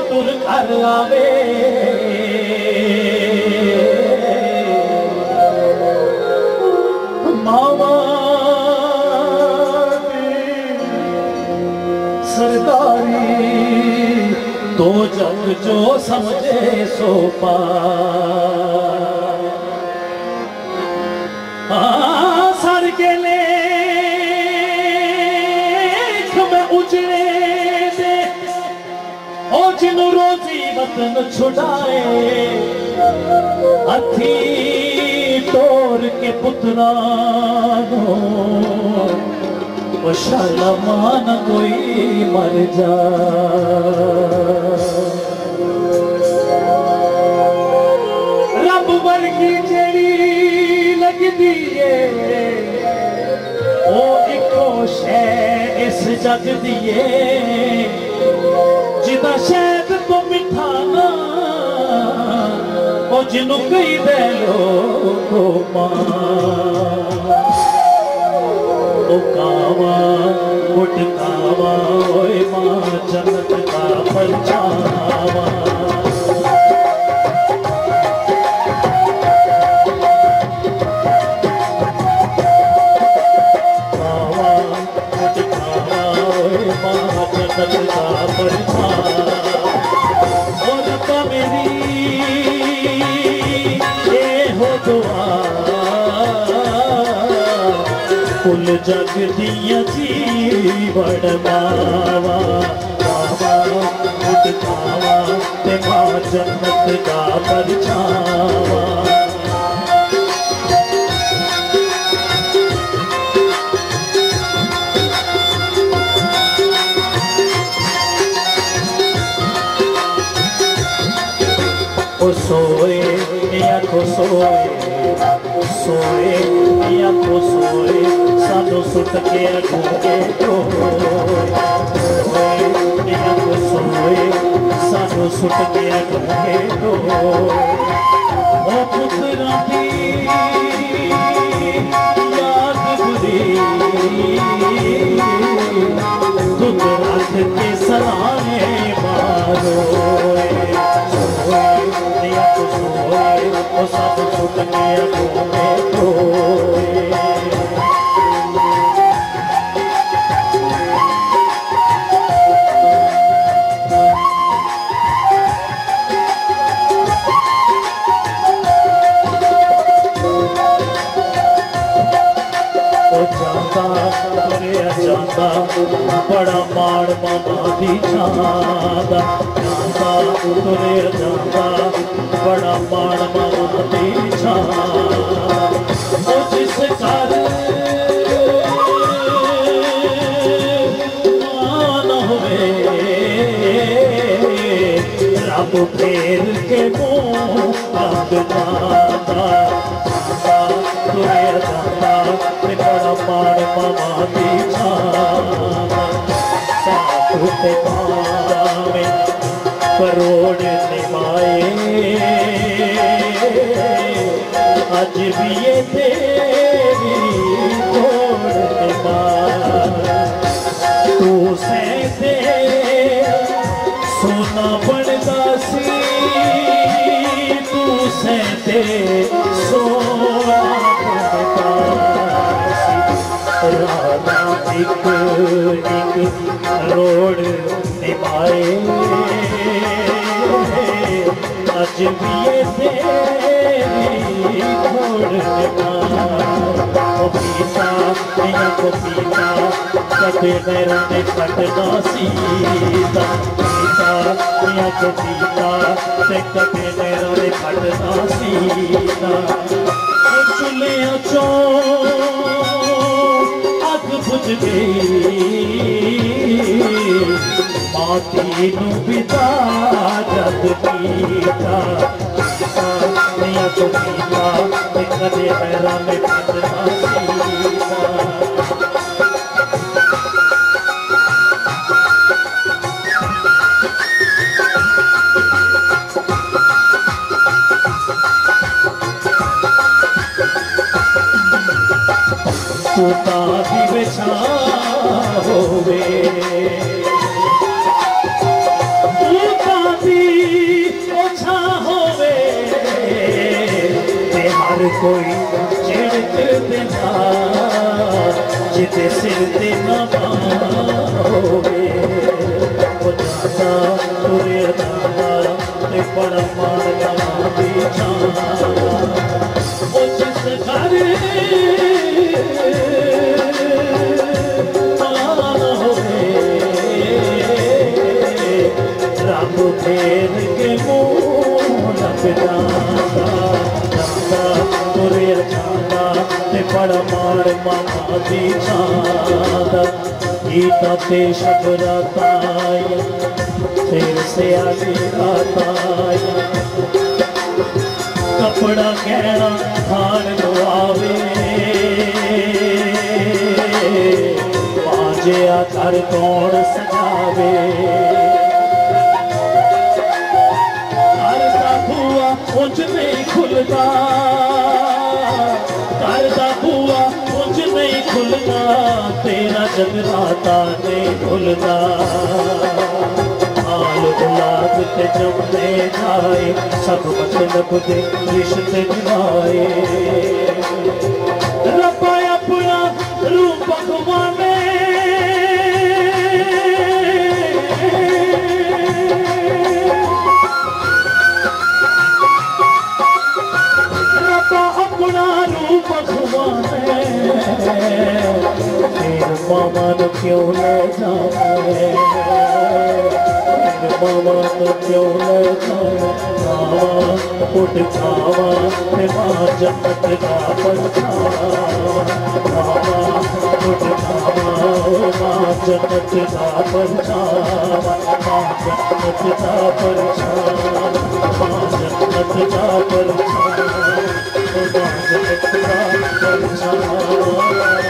टुर कर आवे मावा सरदारी तो जग जो समझे सो पा सर के ले मैं उजड़े दे ओ जिन रोजी वतन छुड़ाए हथी तोड़ के पुत्रा वो शालमान कोई मर जा रब वर्गी जेड़ी लगदी है ओ इको शै इस जग दिए जिदा शहद तो मिठा ना ओ जिन्हों कई दे लो ओ कावा उठ कावा ओए मां जन्नत का परछावा कुल जग दिया जीवन मावा बाबा उठ कावा ते मां जन्नत का परछावा ओ सोए या को सोए सोए या को सोए सानू सुट के अगूंगे सोए या को सोए सानू सुट के अगूंगे ओ पुत्रा दी याद बुरी दुध रख के सराने मारो सब सुट के अगूंगे जाता बड़ा माड़ मामा दी छांदा जाता तुरे जाता बड़ा माड़ मामा दी छांदा ओ जिस घर मान हुए रब फेर के मुंह रंग माता तुरे जाता बड़ा माड़ मामा दी करोड़ निभाए आज भी ये तेरी तोड़ निभाए तू सहते सोना बनता सी तू सहते सोना बनता राधा एक करोड़ निभाए आज भी ये तेरी घोड़ निभाए पीता मियाँ को पीता कभी मेरा ने कटना सीता पीता मियाँ को पीता कभी मेरा ने कटना सीता चुलिया चो बुझ गई माती नू पिता जद पीता मियाँ को पीता कदे पैरा में पीता सीता सूता भी बिछा होवे सूता कोई झिड़क देना जिते सिर ते ना होवे वो जाता तुरे जाता ते बड़ा मारना बिछाना वो जिस घर रब फेर के मुँह लगदा जाता तुरे जाता ते बड़ा मार मामा दी छादा गीता ते शबराता फिर से आगे आता कपड़ा गहरा खान लो आवे बाजिया घर कौन सजावे मुझ नहीं खुलता करता हुआ मुझ नहीं खुलता तेरा जगराता नहीं खुलता आल गुलाब ते जमने जाए सब मतलब दे रिश्ते निभाए रब्बा अपना रूप भगवाने मामा तो क्यों ले जाए मामा तो क्यों ले जाए खावा उठ खावा माँ जन्नत का परछावा खावा उठ खावा माँ जन्नत का परछावा माँ जन्नत का परछावा माँ जन्नत का परछावा माँ जन्नत का परछावा